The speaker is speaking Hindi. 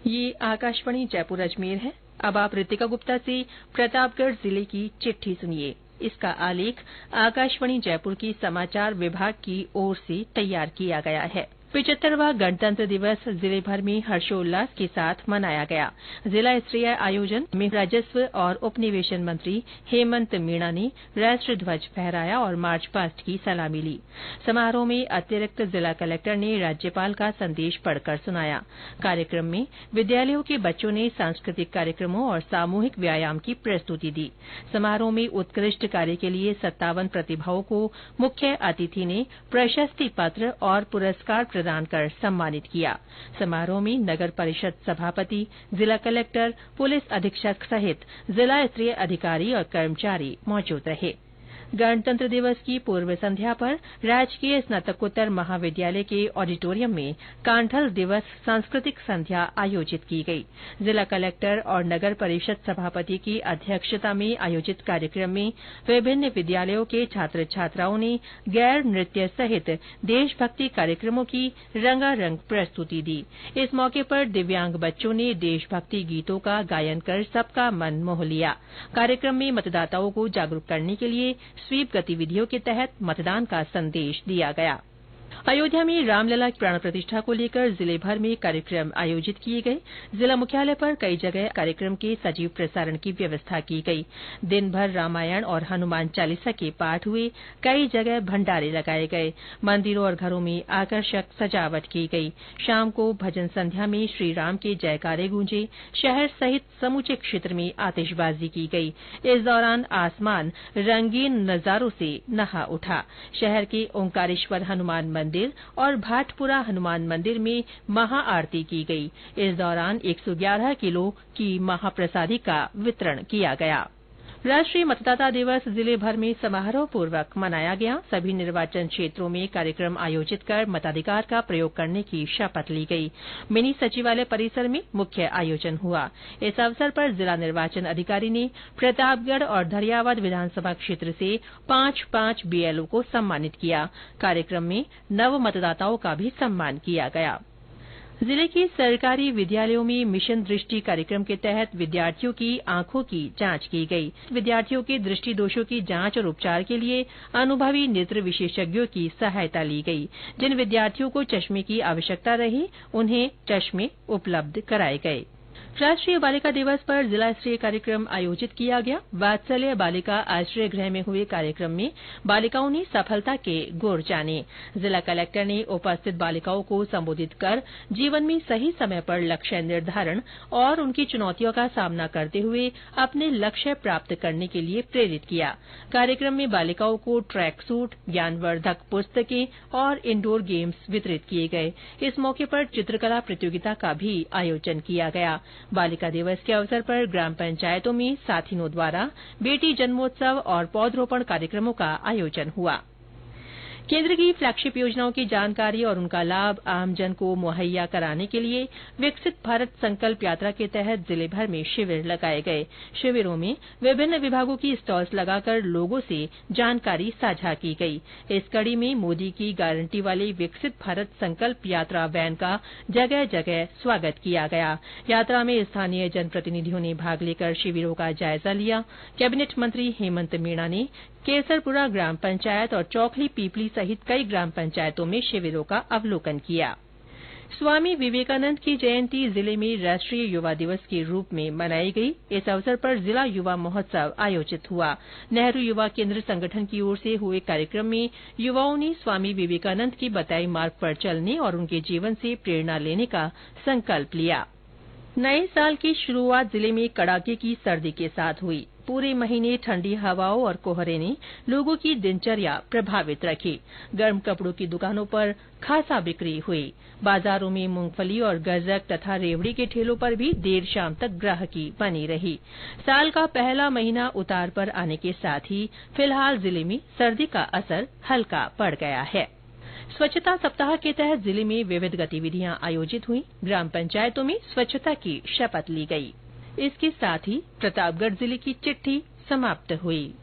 ये आकाशवाणी जयपुर अजमेर है। अब आप रितिका गुप्ता से प्रतापगढ़ जिले की चिट्ठी सुनिए। इसका आलेख आकाशवाणी जयपुर के समाचार विभाग की ओर से तैयार किया गया है। 75वां गणतंत्र दिवस जिले भर में हर्षोल्लास के साथ मनाया गया। जिला स्तरीय आयोजन में राजस्व और उपनिवेशन मंत्री हेमंत मीणा ने राष्ट्र ध्वज फहराया और मार्च पास्ट की सलामी ली। समारोह में अतिरिक्त जिला कलेक्टर ने राज्यपाल का संदेश पढ़कर सुनाया। कार्यक्रम में विद्यालयों के बच्चों ने सांस्कृतिक कार्यक्रमों और सामूहिक व्यायाम की प्रस्तुति दी। समारोह में उत्कृष्ट कार्य के लिए 57 प्रतिभाओं को मुख्य अतिथि ने प्रशस्ति पत्र और पुरस्कार प्रदान कर सम्मानित किया। समारोह में नगर परिषद सभापति, जिला कलेक्टर, पुलिस अधीक्षक सहित जिला स्तरीय अधिकारी और कर्मचारी मौजूद रहे। गणतंत्र दिवस की पूर्व संध्या पर राजकीय स्नातकोत्तर महाविद्यालय के ऑडिटोरियम में कांठल दिवस सांस्कृतिक संध्या आयोजित की गई। जिला कलेक्टर और नगर परिषद सभापति की अध्यक्षता में आयोजित कार्यक्रम में विभिन्न विद्यालयों के छात्र छात्राओं ने गैर नृत्य सहित देशभक्ति कार्यक्रमों की रंगारंग प्रस्तुति दी। इस मौके पर दिव्यांग बच्चों ने देशभक्ति गीतों का गायन कर सबका मन मोह लिया। कार्यक्रम में मतदाताओं को जागरूक करने के लिए स्वीप गतिविधियों के तहत मतदान का संदेश दिया गया। अयोध्या में रामलला की प्राण प्रतिष्ठा को लेकर जिले भर में कार्यक्रम आयोजित किए गए। जिला मुख्यालय पर कई जगह कार्यक्रम के सजीव प्रसारण की व्यवस्था की गई। दिन भर रामायण और हनुमान चालीसा के पाठ हुए। कई जगह भंडारे लगाए गए। मंदिरों और घरों में आकर्षक सजावट की गई। शाम को भजन संध्या में श्री राम के जयकारे गूंजे। शहर सहित समूचे क्षेत्र में आतिशबाजी की गई। इस दौरान आसमान रंगीन नजारों से नहा उठा। शहर के ओंकारेश्वर हनुमान मंदिर और भाटपुरा हनुमान मंदिर में महाआरती की गई। इस दौरान 111 किलो की महाप्रसादी का वितरण किया गया। राष्ट्रीय मतदाता दिवस जिले भर में समारोह पूर्वक मनाया गया। सभी निर्वाचन क्षेत्रों में कार्यक्रम आयोजित कर मताधिकार का प्रयोग करने की शपथ ली गई। मिनी सचिवालय परिसर में मुख्य आयोजन हुआ। इस अवसर पर जिला निर्वाचन अधिकारी ने प्रतापगढ़ और धरियावाद विधानसभा क्षेत्र से 5-5 बीएलओ को सम्मानित किया। कार्यक्रम में नव मतदाताओं का भी सम्मान किया गया। जिले के सरकारी विद्यालयों में मिशन दृष्टि कार्यक्रम के तहत विद्यार्थियों की आंखों की जांच की गई। विद्यार्थियों के दृष्टि दोषों की जांच और उपचार के लिए अनुभवी नेत्र विशेषज्ञों की सहायता ली गई। जिन विद्यार्थियों को चश्मे की आवश्यकता रही उन्हें चश्मे उपलब्ध कराए गए। राष्ट्रीय बालिका दिवस पर जिला स्तरीय कार्यक्रम आयोजित किया गया। वात्सल्य बालिका आश्रय गृह में हुए कार्यक्रम में बालिकाओं ने सफलता के गुर जाने। जिला कलेक्टर ने उपस्थित बालिकाओं को संबोधित कर जीवन में सही समय पर लक्ष्य निर्धारण और उनकी चुनौतियों का सामना करते हुए अपने लक्ष्य प्राप्त करने के लिए प्रेरित किया। कार्यक्रम में बालिकाओं को ट्रैक सूट, ज्ञानवर्धक पुस्तकें और इंडोर गेम्स वितरित किए गए। इस मौके पर चित्रकला प्रतियोगिता का भी आयोजन किया गया। बालिका दिवस के अवसर पर ग्राम पंचायतों में साथिनों द्वारा बेटी जन्मोत्सव और पौधरोपण कार्यक्रमों का आयोजन हुआ। केंद्र की फ्लैगशिप योजनाओं की जानकारी और उनका लाभ आमजन को मुहैया कराने के लिए विकसित भारत संकल्प यात्रा के तहत जिले भर में शिविर लगाए गए। शिविरों में विभिन्न विभागों की स्टॉल्स लगाकर लोगों से जानकारी साझा की गई। इस कड़ी में मोदी की गारंटी वाली विकसित भारत संकल्प यात्रा वैन का जगह जगह स्वागत किया गया। यात्रा में स्थानीय जनप्रतिनिधियों ने भाग लेकर शिविरों का जायजा लिया। कैबिनेट मंत्री हेमंत मीणा ने केसरपुरा ग्राम पंचायत और चौखली पीपली सहित कई ग्राम पंचायतों में शिविरों का अवलोकन किया। स्वामी विवेकानंद की जयंती जिले में राष्ट्रीय युवा दिवस के रूप में मनाई गई। इस अवसर पर जिला युवा महोत्सव आयोजित हुआ। नेहरू युवा केंद्र संगठन की ओर से हुए कार्यक्रम में युवाओं ने स्वामी विवेकानंद की बताई मार्ग पर चलने और उनके जीवन से प्रेरणा लेने का संकल्प लिया। नए साल की शुरुआत जिले में कड़ाके की सर्दी के साथ हुई। पूरे महीने ठंडी हवाओं और कोहरे ने लोगों की दिनचर्या प्रभावित रखी। गर्म कपड़ों की दुकानों पर खासा बिक्री हुई। बाजारों में मूंगफली और गज्जक तथा रेवड़ी के ठेलों पर भी देर शाम तक ग्राहकी बनी रही। साल का पहला महीना उतार पर आने के साथ ही फिलहाल जिले में सर्दी का असर हल्का पड़ गया है। स्वच्छता सप्ताह के तहत जिले में विविध गतिविधियां आयोजित हुई। ग्राम पंचायतों में स्वच्छता की शपथ ली गई। इसके साथ ही प्रतापगढ़ जिले की चिट्ठी समाप्त हुई।